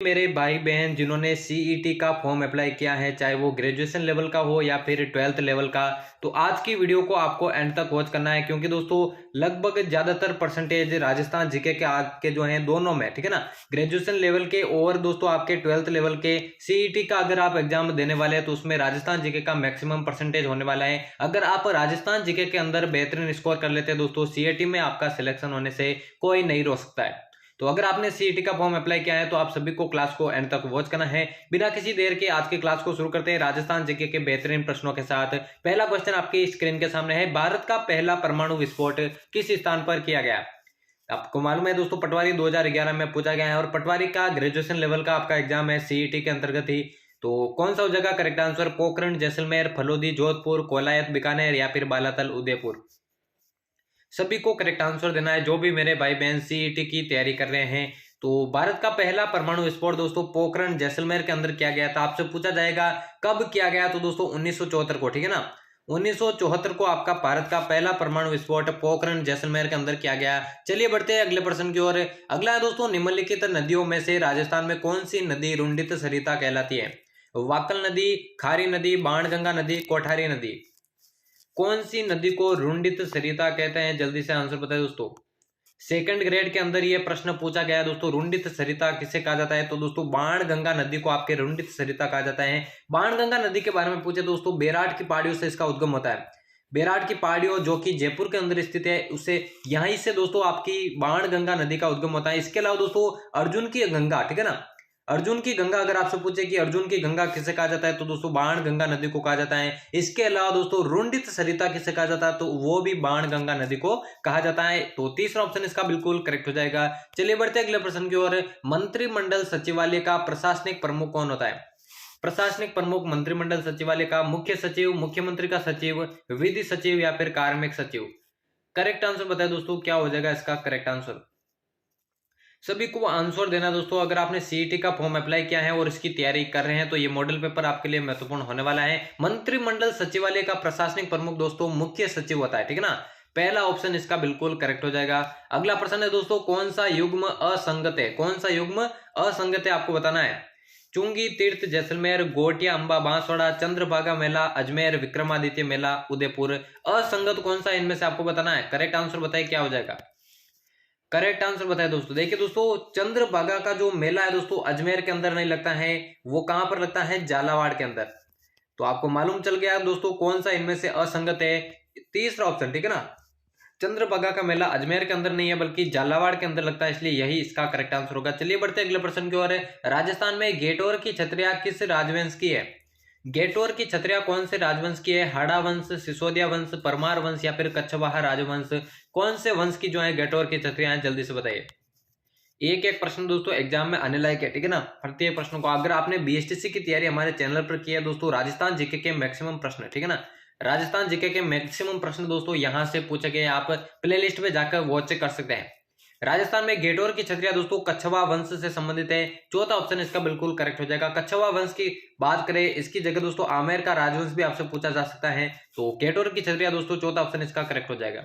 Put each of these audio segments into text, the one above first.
मेरे भाई बहन जिन्होंने सीईटी का फॉर्म अप्लाई किया है, चाहे वो ग्रेजुएशन लेवल का हो या फिर 12th लेवल का, तो आज की वीडियो को आपको एंड तक वॉच करना है, क्योंकि दोस्तों लगभग ज्यादातर परसेंटेज राजस्थान जीके के आज के जो हैं दोनों में, ठीक है ना, ग्रेजुएशन लेवल के और दोस्तों आपके 12th लेवल के सीईटी का अगर आप एग्जाम देने वाले हैं तो उसमें राजस्थान जीके का मैक्सिमम परसेंटेज होने वाला है। अगर आप राजस्थान जीके के अंदर बेहतरीन स्कोर कर लेते हैं दोस्तों, सीईटी में आपका सिलेक्शन होने से कोई नहीं रोक सकता है। तो अगर आपने सीईटी का फॉर्म अप्लाई किया है तो आप सभी को क्लास को एंड तक वॉच करना है। बिना किसी देर के आज की क्लास को शुरू करते हैं राजस्थान जीके के बेहतरीन प्रश्नों के साथ। पहला क्वेश्चन आपकी स्क्रीन के सामने है, भारत का पहला परमाणु विस्फोट किस स्थान पर किया गया? आपको मालूम है दोस्तों, पटवारी 2011 में पूछा गया है और पटवारी का ग्रेजुएशन लेवल का आपका एग्जाम है सीईटी के अंतर्गत ही। तो कौन सा हो जाएगा करेक्ट आंसर? पोखरण, जैसलमेर, फलोदी, जोधपुर, कोलायत, बीकानेर या फिर बालातल, उदयपुर। सभी को करेक्ट आंसर देना है जो भी मेरे भाई बहन सीईटी की तैयारी कर रहे हैं। तो भारत का पहला परमाणु विस्फोट दोस्तों पोखरण जैसलमेर के अंदर किया गया था। आपसे पूछा जाएगा कब किया गया, तो दोस्तों 1974 को, ठीक है ना, 1974 को आपका भारत का पहला परमाणु विस्फोट पोखरण जैसलमेर के अंदर किया गया। चलिए बढ़ते हैं अगले प्रश्न की ओर। अगला है दोस्तों, निम्नलिखित नदियों में से राजस्थान में कौन सी नदी रुंडित सरिता कहलाती है? वाकल नदी, खारी नदी, बाणगंगा नदी, कोठारी नदी। कौन सी नदी को रुंडित सरिता कहते हैं? जल्दी से आंसर बताएं दोस्तों। सेकंड ग्रेड के अंदर ये प्रश्न पूछा गया है दोस्तों, रुंडित सरिता किसे कहा जाता है? तो दोस्तों बाणगंगा नदी को आपके रुंडित सरिता कहा जाता है। बाणगंगा नदी के बारे में पूछे दोस्तों, बेराट की पहाड़ियों से इसका उद्गम होता है। बेराट की पहाड़ियों जो कि जयपुर के अंदर स्थित है, उससे यहीं से दोस्तों आपकी बाणगंगा नदी का उद्गम होता है। इसके अलावा दोस्तों अर्जुन की गंगा, ठीक है ना, अर्जुन की गंगा, अगर आपसे पूछे कि अर्जुन की गंगा किसे कहा जाता है तो दोस्तों बाणगंगा नदी को कहा जाता है। इसके अलावा दोस्तों रुंडित सरिता किसे कहा जाता है? तो वो भी बाणगंगा नदी को कहा जाता है। तो तीसरा ऑप्शन इसका बिल्कुल करेक्ट हो जाएगा। चलिए बढ़ते अगले प्रश्न की ओर। मंत्रिमंडल सचिवालय का प्रशासनिक प्रमुख कौन होता है? प्रशासनिक प्रमुख मंत्रिमंडल सचिवालय का मुख्य सचिव, मुख्यमंत्री का सचिव, विधि सचिव या फिर कार्मिक सचिव। करेक्ट आंसर बताए दोस्तों, क्या हो जाएगा इसका करेक्ट आंसर? सभी को आंसर देना दोस्तों। अगर आपने सीईटी का फॉर्म अप्लाई किया है और इसकी तैयारी कर रहे हैं तो ये मॉडल पेपर आपके लिए महत्वपूर्ण होने वाला है। मंत्रिमंडल सचिवालय का प्रशासनिक प्रमुख दोस्तों मुख्य सचिव होता है, ठीक है ना, पहला ऑप्शन इसका बिल्कुल करेक्ट हो जाएगा। अगला प्रश्न है दोस्तों, कौन सा युग्म असंगत है? कौन सा युग्म असंगत है आपको बताना है। चुंगी, तीर्थ, जैसलमेर, गोटिया, अंबा, बांसवाड़ा, चंद्रभागा मेला, अजमेर, विक्रमादित्य मेला, उदयपुर। असंगत कौन सा इनमें से आपको बताना है। करेक्ट आंसर बताइए क्या हो जाएगा। करेक्ट आंसर बताए दोस्तों। देखिए दोस्तों, चंद्रभागा का जो मेला है दोस्तों अजमेर के अंदर नहीं लगता है, वो कहां पर लगता है? झालावाड़ के अंदर। तो आपको मालूम चल गया दोस्तों कौन सा इनमें से असंगत है। तीसरा ऑप्शन, ठीक है ना, चंद्रभागा का मेला अजमेर के अंदर नहीं है बल्कि झालावाड़ के अंदर लगता है, इसलिए यही इसका करेक्ट आंसर होगा। चलिए बढ़ते अगले प्रश्न की ओर। राजस्थान में गेटोर की छतरिया किस राजवंश की है? गेटोर की छतरिया कौन से राजवंश की है? हाड़ा वंश, सिसोदिया वंश, परमार वंश या फिर कच्छवाहा राजवंश। कौन से वंश की जो है गेटोर की छतरिया है? जल्दी से बताइए। एक एक प्रश्न दोस्तों एग्जाम में आने लायक है, ठीक है ना, प्रत्येक प्रश्न को। अगर आपने बीएसटीसी की तैयारी हमारे चैनल पर की है दोस्तों, राजस्थान जीके के मैक्सिमम प्रश्न, ठीक है ना, राजस्थान जीके के मैक्सिमम प्रश्न दोस्तों यहां से पूछे गए, आप प्ले लिस्ट में जाकर वॉच कर सकते हैं। राजस्थान में गेटोर की छतरिया दोस्तों कच्छवा वंश से संबंधित है। चौथा ऑप्शन इसका बिल्कुल करेक्ट हो जाएगा। कच्छवा वंश की बात करें, इसकी जगह दोस्तों आमेर का राजवंश भी आपसे पूछा जा सकता है। तो गेटोर की छतरिया दोस्तों चौथा ऑप्शन इसका करेक्ट हो जाएगा।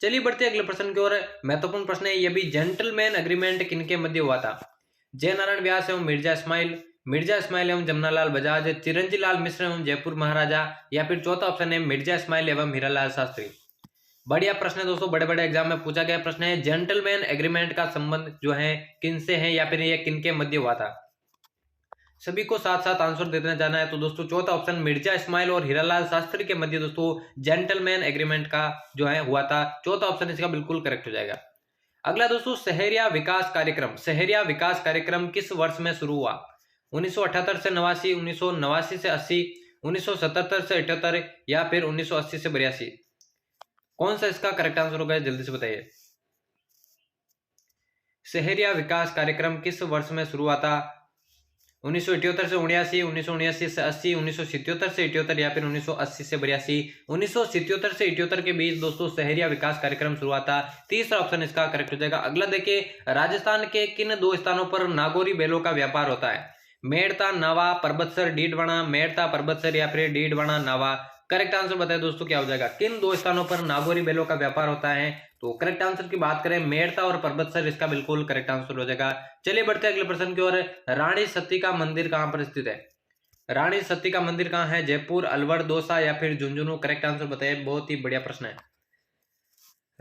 चलिए बढ़ते अगले प्रश्न की ओर। महत्वपूर्ण प्रश्न है, यह भी जेंटलमैन एग्रीमेंट किनके मध्य हुआ था? जयनारायण व्यास एवं मिर्जा इस्माइल एवं जमनालाल बजाज, चिरंजी लाल मिश्र एवं जयपुर महाराजा या फिर चौथा ऑप्शन है मिर्जा इस्माइल एवं हीरालाल शास्त्री। बढ़िया प्रश्न है दोस्तों, बड़े बड़े एग्जाम में पूछा गया प्रश्न है। जेंटलमैन एग्रीमेंट का संबंध जो है किनसे है या फिर ये किनके मध्य हुआ था? सभी को साथ साथ आंसर देते जाना है। तो दोस्तों चौथा ऑप्शन मिर्जा इस्माइल और हीरालाल शास्त्री के मध्य दोस्तों जेंटलमैन एग्रीमेंट का जो है हुआ था। चौथा ऑप्शन इसका बिल्कुल करेक्ट हो जाएगा। अगला दोस्तों, शहरिया विकास कार्यक्रम। शहरिया विकास कार्यक्रम किस वर्ष में शुरू हुआ? 1978 से 89, 1989 से 80, 1977 से 78 या फिर 1980 से 82। कौन सा इसका करेक्ट आंसर होगा जल्दी से बताइए। शहरिया विकास कार्यक्रम किस वर्ष में शुरू हुआ था? 1978 से 79, 1979 से 80, 1977 से 78 या फिर 1980 से 82। 1977 से 78 के बीच दोस्तों शहरिया विकास कार्यक्रम शुरू हुआ था। तीसरा ऑप्शन इसका करेक्ट हो जाएगा। अगला देखिए, राजस्थान के किन दो स्थानों पर नागौरी बैलों का व्यापार होता है? मेड़ता नावा, परबतसर डीडवाना, मेड़ता परबतसर या फिर डीडवाना नावा। करेक्ट आंसर बताए दोस्तों क्या हो जाएगा। किन दो स्थानों पर नागौरी बैलों का व्यापार होता है? तो करेक्ट आंसर की बात करें मेड़ता और पर्वतसर इसका बिल्कुल करेक्ट आंसर हो जाएगा। चलिए बढ़ते हैं अगले प्रश्न की ओर। रानी सती का मंदिर कहां पर स्थित है? रानी सती का मंदिर कहां है? जयपुर, अलवर, दौसा या फिर झुंझुनू? करेक्ट आंसर बताइए। बहुत ही बढ़िया प्रश्न है।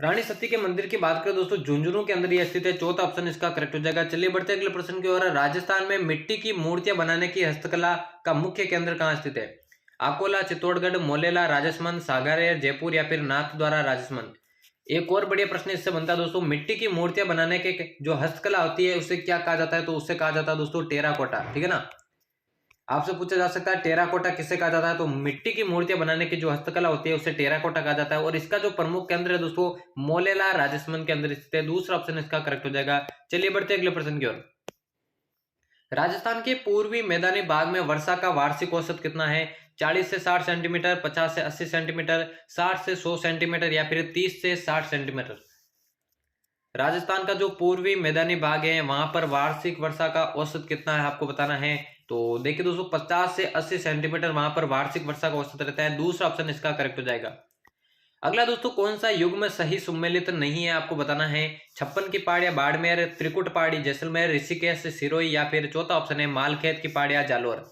रानी सती के मंदिर की बात करें दोस्तों झुंझुनू के अंदर यह स्थित है। चौथा ऑप्शन इसका करेक्ट हो जाएगा। चलिए बढ़ते हैं अगले प्रश्न की ओर। राजस्थान में मिट्टी की मूर्तियां बनाने की हस्तकला का मुख्य केंद्र कहां स्थित है? अकोला, चित्तौड़गढ़, मोलेला, राजसमंद, सागारेर, जयपुर या फिर नाथद्वारा, राजसमंद? एक और बढ़िया प्रश्न इससे बनता है दोस्तों, मिट्टी की मूर्तियां बनाने के जो हस्तकला होती है उसे क्या कहा जाता है? तो उससे कहा जाता है दोस्तों टेराकोटा। ठीक है ना, आपसे पूछा जा सकता है टेराकोटा किसे कहा जाता है? तो मिट्टी की मूर्तियां बनाने की जो हस्तकला होती है उसे टेराकोटा कहा जाता है। और इसका जो प्रमुख केंद्र है दोस्तों मोलेला, राजसमंद के अंदर स्थित है। दूसरा ऑप्शन इसका करेक्ट हो जाएगा। चलिए बढ़ते अगले प्रश्न की ओर। राजस्थान के पूर्वी मैदानी भाग में वर्षा का वार्षिक औसत कितना है? 40 से 60 सेंटीमीटर, 50 से 80 सेंटीमीटर, 60 से 100 सेंटीमीटर या फिर 30 से 60 सेंटीमीटर? राजस्थान का जो पूर्वी मैदानी भाग है वहां पर वार्षिक वर्षा का औसत कितना है आपको बताना है। तो देखिए दोस्तों 50 से 80 सेंटीमीटर वहां पर वार्षिक वर्षा का औसत रहता है। दूसरा ऑप्शन इसका करेक्ट हो जाएगा। अगला दोस्तों कौन सा युग में सही सुमेलित नहीं है आपको बताना है। 56 की पहाड़िया बाड़मेर, त्रिकुट पहाड़ी जैसलमेर, ऋषिकेश, सिरोही या फिर चौथा ऑप्शन है मालखेत की पहाड़िया जालोर?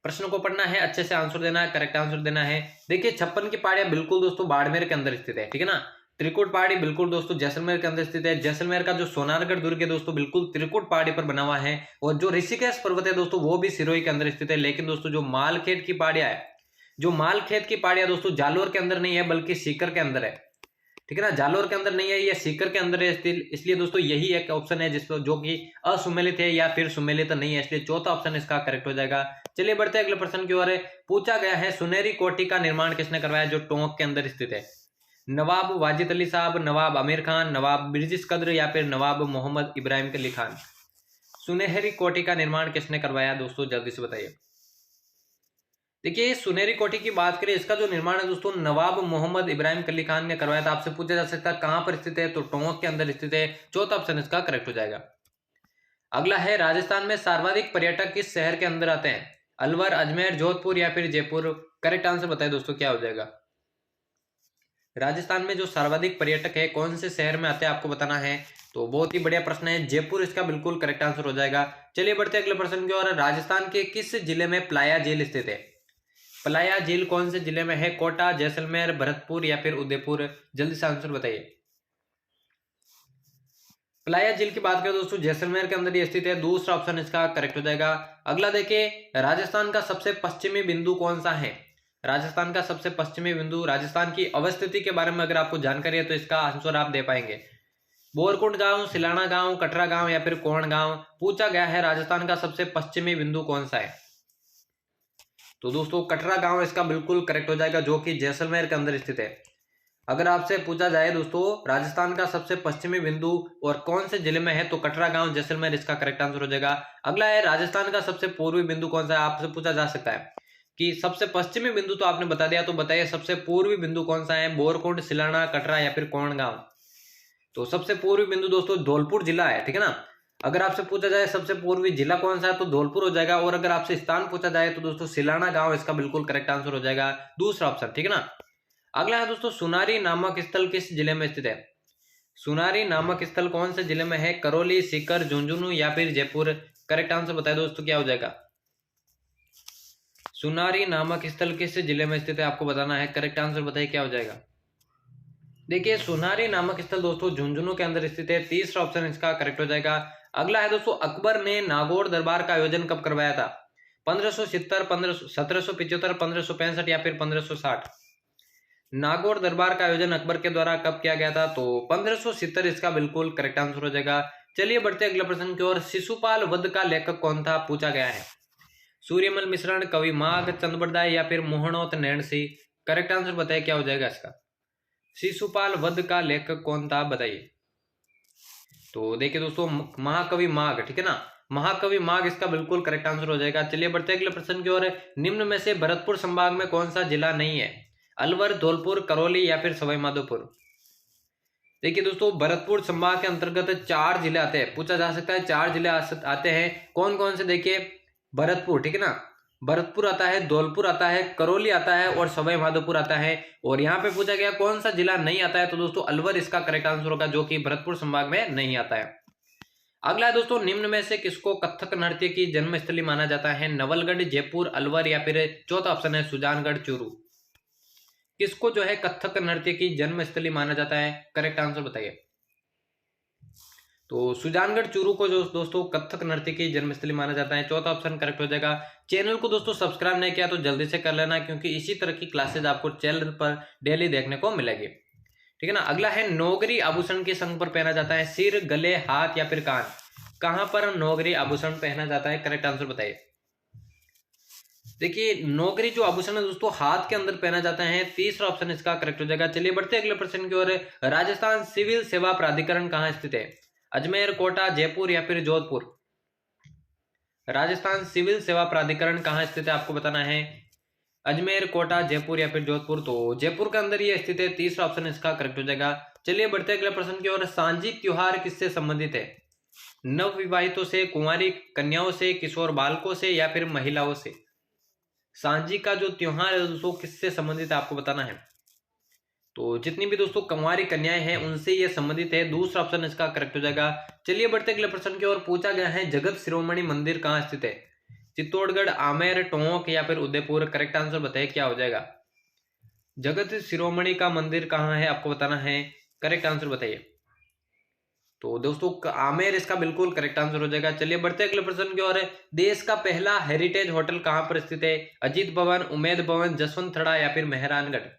प्रश्न को पढ़ना है, अच्छे से आंसर देना है, करेक्ट आंसर देना है। देखिए 56 की पहाड़ियां बिल्कुल दोस्तों बाड़मेर के अंदर स्थित है। ठीक है ना, त्रिकुट पहाड़ी बिल्कुल दोस्तों जैसलमेर के अंदर स्थित है। जैसलमेर का जो सोनारगढ़ दुर्ग है दोस्तों बिल्कुल त्रिकुट पहाड़ी पर बना हुआ है। और जो ऋषिकेश पर्वत है दोस्तों वो भी सिरोही के अंदर स्थित है। लेकिन दोस्तों जो मालखेत की पहाड़ियां है, जो मालखेत की पहाड़ियां दोस्तों जालोर के अंदर नहीं है बल्कि सीकर के अंदर है। ठीक है ना, जालोर के अंदर नहीं है, ये सीकर के अंदर है। इसलिए दोस्तों यही एक ऑप्शन है जिसको जो कि असुमेलित है या फिर सुमेलित नहीं है, इसलिए चौथा ऑप्शन इसका करेक्ट हो जाएगा। चलिए बढ़ते हैं अगले प्रश्न की ओर। पूछा गया है सुनहरी कोठी का निर्माण किसने करवाया जो टोंक के अंदर स्थित है? नवाब वाजिद अली साहब, नवाब आमिर खान, नवाब बिरजिस कद्र या फिर नवाब मोहम्मद इब्राहिम अली खान? सुनहरी कोठी का निर्माण किसने करवाया दोस्तों जल्दी से बताइए। देखिए सुनहरी कोठी की बात करें इसका जो निर्माण है दोस्तों नवाब मोहम्मद इब्राहिम अली खान ने करवाया था। आपसे पूछा जा सकता है कहां पर स्थित है? तो टोंक के अंदर स्थित है। चौथा ऑप्शन इसका करेक्ट हो जाएगा। अगला है राजस्थान में सर्वाधिक पर्यटक किस शहर के अंदर आते हैं? अलवर, अजमेर, जोधपुर या फिर जयपुर? करेक्ट आंसर बताइए दोस्तों क्या हो जाएगा। राजस्थान में जो सर्वाधिक पर्यटक है कौन से शहर में आते हैं आपको बताना है। तो बहुत ही बढ़िया प्रश्न है, जयपुर इसका बिल्कुल करेक्ट आंसर हो जाएगा। चलिए बढ़ते अगले प्रश्न की ओर। राजस्थान के किस जिले में प्लाया झील स्थित है? प्लाया झील कौन से जिले में है? कोटा, जैसलमेर, भरतपुर या फिर उदयपुर? जल्दी से आंसर बताइए। प्लाया झील की बात करें दोस्तों जैसलमेर के अंदर ये स्थित है। दूसरा ऑप्शन इसका करेक्ट हो जाएगा। अगला देखिए राजस्थान का सबसे पश्चिमी बिंदु कौन सा है? राजस्थान का सबसे पश्चिमी बिंदु, राजस्थान की अवस्थिति के बारे में अगर आपको जानकारी है तो इसका आंसर आप दे पाएंगे। बोरकुंड गांव, सिलाना गांव, कटरा गांव या फिर कोण गांव? पूछा गया है राजस्थान का सबसे पश्चिमी बिंदु कौन सा है? तो दोस्तों कटरा गांव इसका बिल्कुल करेक्ट हो जाएगा जो कि जैसलमेर के अंदर स्थित है। अगर आपसे पूछा जाए दोस्तों राजस्थान का सबसे पश्चिमी बिंदु और कौन से जिले में है तो कटरा गांव, जैसलमेर इसका करेक्ट आंसर हो जाएगा। अगला है राजस्थान का सबसे पूर्वी बिंदु कौन सा है? आपसे पूछा जा सकता है कि सबसे पश्चिमी बिंदु तो आपने बता दिया, तो बताइए सबसे पूर्वी बिंदु कौन सा है? बोरकुंड, सिलाना, कटरा या फिर कोण गांव? तो सबसे पूर्वी बिंदु दोस्तों धौलपुर जिला है। ठीक है ना, अगर आपसे पूछा जाए सबसे पूर्वी जिला कौन सा है तो धौलपुर हो जाएगा। और अगर आपसे स्थान पूछा जाए तो दोस्तों सिलाना गांव इसका बिल्कुल करेक्ट आंसर हो जाएगा। दूसरा ऑप्शन। ठीक है ना, अगला है दोस्तों सुनारी नामक स्थल किस जिले में स्थित है? सुनारी नामक स्थल कौन से जिले में है? करौली, सीकर, झुंझुनू या फिर जयपुर? करेक्ट आंसर बताए दोस्तों क्या हो जाएगा। सुनारी नामक स्थल किस जिले में स्थित है आपको बताना है। करेक्ट आंसर बताइए क्या हो जाएगा। देखिए सुनारी नामक स्थल दोस्तों झुंझुनू के अंदर स्थित है। तीसरा ऑप्शन इसका करेक्ट हो जाएगा। अगला है दोस्तों अकबर ने नागौर दरबार का आयोजन कब करवाया था? 1570, 1775, 1565 या फिर 1560? नागौर दरबार का आयोजन अकबर के द्वारा कब किया गया था? तो 1570 इसका बिल्कुल करेक्ट आंसर हो जाएगा। चलिए बढ़ते अगले प्रश्न की ओर। शिशुपाल वध का लेखक कौन था पूछा गया है? सूर्यमल मिश्रण, कवि माघ, चंद्रबरदाय या फिर मोहनोत नैणसी? करेक्ट आंसर बताइए क्या हो जाएगा इसका। शिशुपाल वध का लेखक कौन था बताइए। तो देखिए दोस्तों महाकवि माघ। ठीक है ना, महाकवि माघ इसका बिल्कुल करेक्ट आंसर हो जाएगा। चलिए बढ़ते अगले प्रश्न की ओर। निम्न में से भरतपुर संभाग में कौन सा जिला नहीं है? अलवर, धौलपुर, करौली या फिर सवाई माधोपुर? देखिए दोस्तों भरतपुर संभाग के अंतर्गत 4 जिले आते हैं। पूछा जा सकता है 4 जिले आते हैं कौन कौन से? देखिए भरतपुर, ठीक है ना, भरतपुर आता है, धौलपुर आता है, करौली आता है और सवाई माधोपुर आता है। और यहाँ पे पूछा गया कौन सा जिला नहीं आता है, तो दोस्तों अलवर इसका करेक्ट आंसर होगा, जो कि भरतपुर संभाग में नहीं आता है। अगला है दोस्तों, निम्न में से किसको कथक नृत्य की जन्मस्थली माना जाता है? नवलगढ़, जयपुर, अलवर या फिर चौथा ऑप्शन है सुजानगढ़, चूरू। किसको जो है कथक नृत्य की जन्मस्थली माना जाता है? करेक्ट आंसर बताइए। तो सुजानगढ़ चूरू को जो दोस्तों कथक नृत्य की जन्मस्थली माना जाता है, चौथा ऑप्शन करेक्ट हो जाएगा। चैनल को दोस्तों सब्सक्राइब नहीं किया तो जल्दी से कर लेना, क्योंकि इसी तरह की क्लासेज आपको चैनल पर डेली देखने को मिलेगी, ठीक है ना। अगला है, नौगरी आभूषण किस अंग पर पहना जाता है? सिर, गले, हाथ या फिर कान। कहां पर नौगरी आभूषण पहना जाता है? करेक्ट आंसर बताइए। देखिए, नौगरी जो आभूषण है दोस्तों हाथ के अंदर पहना जाता है, तीसरा ऑप्शन इसका करेक्ट हो जाएगा। चलिए बढ़ते अगले प्रश्न की ओर। राजस्थान सिविल सेवा प्राधिकरण कहां स्थित है? अजमेर, कोटा, जयपुर या फिर जोधपुर। राजस्थान सिविल सेवा प्राधिकरण कहां स्थित है आपको बताना है। अजमेर, कोटा, जयपुर या फिर जोधपुर। तो जयपुर के अंदर ये स्थित है, तीसरा ऑप्शन इसका करेक्ट हो जाएगा। चलिए बढ़ते अगले प्रश्न की ओर। सांझी त्योहार किससे संबंधित है? नवविवाहितों से, कुंवारी कन्याओं से, किशोर बालकों से या फिर महिलाओं से। सांझी का जो त्योहार है दोस्तों किससे संबंधित है आपको बताना है। तो जितनी भी दोस्तों कुंवारी कन्याएं हैं उनसे ये संबंधित है, दूसरा ऑप्शन इसका करेक्ट हो जाएगा। चलिए बढ़ते अगले प्रश्न की ओर। पूछा गया है, जगत शिरोमणि मंदिर कहां स्थित है? चित्तौड़गढ़, आमेर, टोंक या फिर उदयपुर। करेक्ट आंसर बताइए क्या हो जाएगा। जगत शिरोमणि का मंदिर कहां है आपको बताना है, करेक्ट आंसर बताइए। तो दोस्तों आमेर इसका बिल्कुल करेक्ट आंसर हो जाएगा। चलिए बढ़ते अगले प्रश्न की ओर। देश का पहला हेरिटेज होटल कहां पर स्थित है? अजीत भवन, उमेद भवन, जसवंत थड़ा या फिर मेहरानगढ़।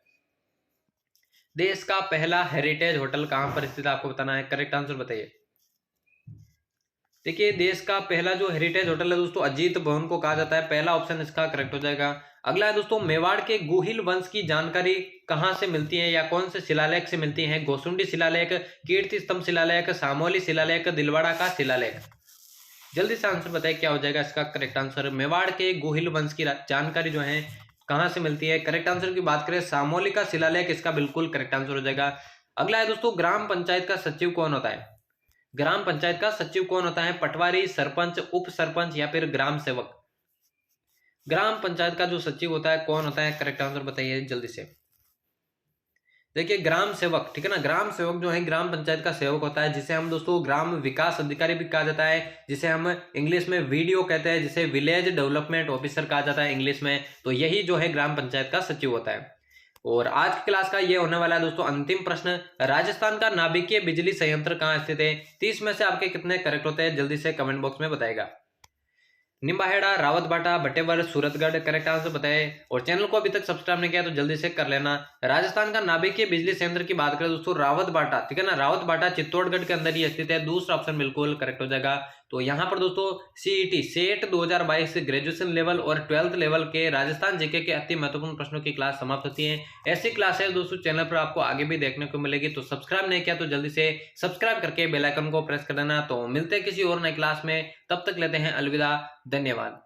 देश का पहला हेरिटेज होटल कहां पर स्थित है आपको बताना है, करेक्ट आंसर बताइए। देखिए, देश का पहला जो हेरिटेज होटल है दोस्तों अजीत भवन को कहा जाता है, पहला ऑप्शन इसका करेक्ट हो जाएगा। अगला है दोस्तों, मेवाड़ के गुहिल वंश की जानकारी कहां से मिलती है या कौन से शिलालेख से मिलती है? गोसुंडी शिलालेख, कीर्ति स्तंभ शिलालेख, सामोली शिलालेख, दिलवाड़ा का शिलालेख। जल्दी से आंसर बताइए क्या हो जाएगा इसका करेक्ट आंसर। मेवाड़ के गुहिल वंश की जानकारी जो है कहां से मिलती है? करेक्ट आंसर की बात करें सामोली का शिलालेख इसका बिल्कुल करेक्ट आंसर हो जाएगा। अगला है दोस्तों, ग्राम पंचायत का सचिव कौन होता है? ग्राम पंचायत का सचिव कौन होता है? पटवारी, सरपंच, उप सरपंच या फिर ग्राम सेवक। ग्राम पंचायत का जो सचिव होता है कौन होता है? करेक्ट आंसर बताइए जल्दी से। देखिए, ग्राम सेवक, ठीक है ना, ग्राम सेवक जो है ग्राम पंचायत का सेवक होता है, जिसे हम दोस्तों ग्राम विकास अधिकारी भी कहा जाता है, जिसे हम इंग्लिश में वीडीओ कहते हैं, जिसे विलेज डेवलपमेंट ऑफिसर कहा जाता है इंग्लिश में। तो यही जो है ग्राम पंचायत का सचिव होता है। और आज की क्लास का ये होने वाला है दोस्तों अंतिम प्रश्न। राजस्थान का नाभिकीय बिजली संयंत्र कहां स्थित है? 30 में से आपके कितने करेक्ट होते हैं जल्दी से कमेंट बॉक्स में बताएगा। निम्बाहेड़ा, रावतबाटा, भटेवर, सूरतगढ़। करेक्ट आंसर बताए। और चैनल को अभी तक सब्सक्राइब नहीं किया तो जल्दी से कर लेना। राजस्थान का नाभिकीय बिजली संयंत्र की बात करें दोस्तों रावतबाटा, ठीक है ना, रावतबाटा चित्तौड़गढ़ के अंदर ही स्थित है, दूसरा ऑप्शन बिल्कुल करेक्ट हो जाएगा। तो यहाँ पर दोस्तों सीईटी सेट 2022 ग्रेजुएशन लेवल और 12th लेवल के राजस्थान जीके के अति महत्वपूर्ण प्रश्नों की क्लास समाप्त होती है। ऐसी क्लासेस दोस्तों चैनल पर आपको आगे भी देखने को मिलेगी, तो सब्सक्राइब नहीं किया तो जल्दी से सब्सक्राइब करके बेल आइकन को प्रेस कर देना। तो मिलते हैं किसी और नई क्लास में, तब तक लेते हैं अलविदा, धन्यवाद।